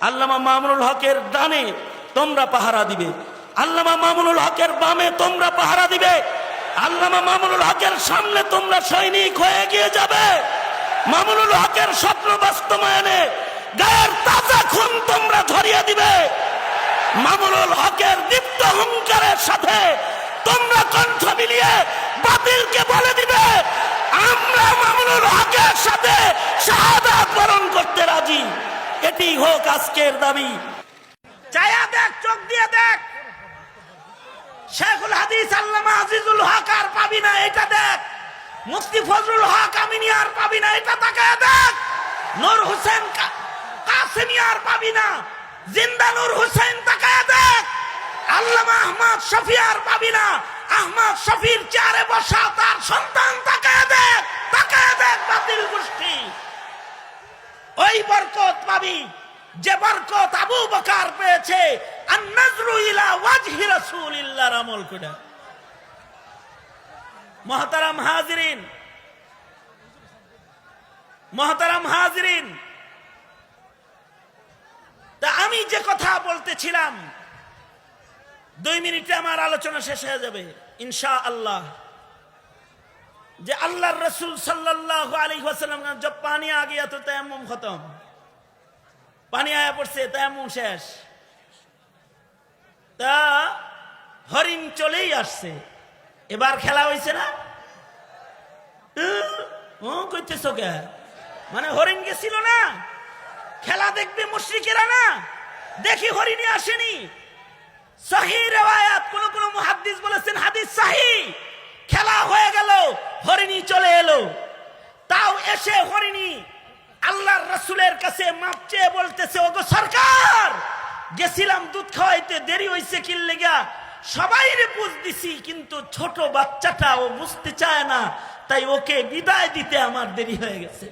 আল্লামা মামুনুল হকের ডানে তোমরা পাহারা দিবে, আল্লামা মামুনুল হকের বামে তোমরা পাহারা দিবে, আল্লামা মামুনুল হকের সামনে তোমরা সৈনিক হয়ে এগিয়ে যাবে। মামুনুল হকের স্বপ্ন বাস্তবায়নে গায়ের তাজা খুন তোমরা ধরিয়ে দিবে। মামুনুল হকের দীপ্ত হুঙ্কারের সাথে তোমরা কণ্ঠ মিলিয়ে বাতিলকে বলে দিবে আমরা মামুনুল হকের সাথে শাহাদাত বরণ করতে রাজি। এটি হোক আজকের দাবি। চায়া দেখ, চোখ দিয়ে দেখ, শেখুল হাদিস আল্লামা আজিজুল হক আর পাবি না, এটা দেখ। মুফতি ফজলুল হক আমিনী আর পাবি না, এটা তাকায় দেখ। নূর হোসেন কাসেমি আর পাবি না, জিন্দা নূর হোসেন তাকায় দেখ। আল্লামা আহমদ শফি আর পাবি না, আহমদ শফির চেয়ারে বসা তার সন্তান তাকায় দেখ, তাকায় দেখ। বাতিল গোষ্ঠী ওই বরকত পাবি যে বরকত আবু বকর পেয়েছে, আন-নাজরু ইলা ওয়াজহি রাসূলিল্লাহর আমল করে। মুহতারাম হাজিরিন, মুহতারাম হাজিরিন, তা আমি যে কথা বলতেছিলাম 2 মিনিটে আমার আলোচনা শেষ হয়ে যাবে ইনশাআল্লাহ। যে আল্লাহর রাসূল সাল্লাল্লাহু আলাইহি ওয়াসাল্লাম जब पानी आ गया तो तयम्मुम खत्म, পানি আয়া পড়ছে, তায়াম্মুম শেষ। তা হরিণ চলেই আসছে, এবার খেলা হইছে না? কইতেছ কে? মানে হরিণ গেছিল না, খেলা দেখবে মুশরিকেরা না, দেখি হরিণই আসেনি। সহিহ riwayat, কোন কোন মুহাদ্দিস বলেছেন হাদিস সহিহ, খেলা হয়ে গেল, হরিণী চলে এলো। তাও এসে হরিণী আল্লাহর রাসূলের কাছে মাপ চেয়ে বলতেছে, ওগো সরকার, গেছিলাম দুধ খাওয়াইতে, দেরি হইছে কি লাগা, সবাইরে বুঝ দিছি, কিন্তু ছোট বাচ্চাটা ও বুঝতে চায় না, তাই ওকে বিদায় দিতে আমার দেরি হয়ে গেছে।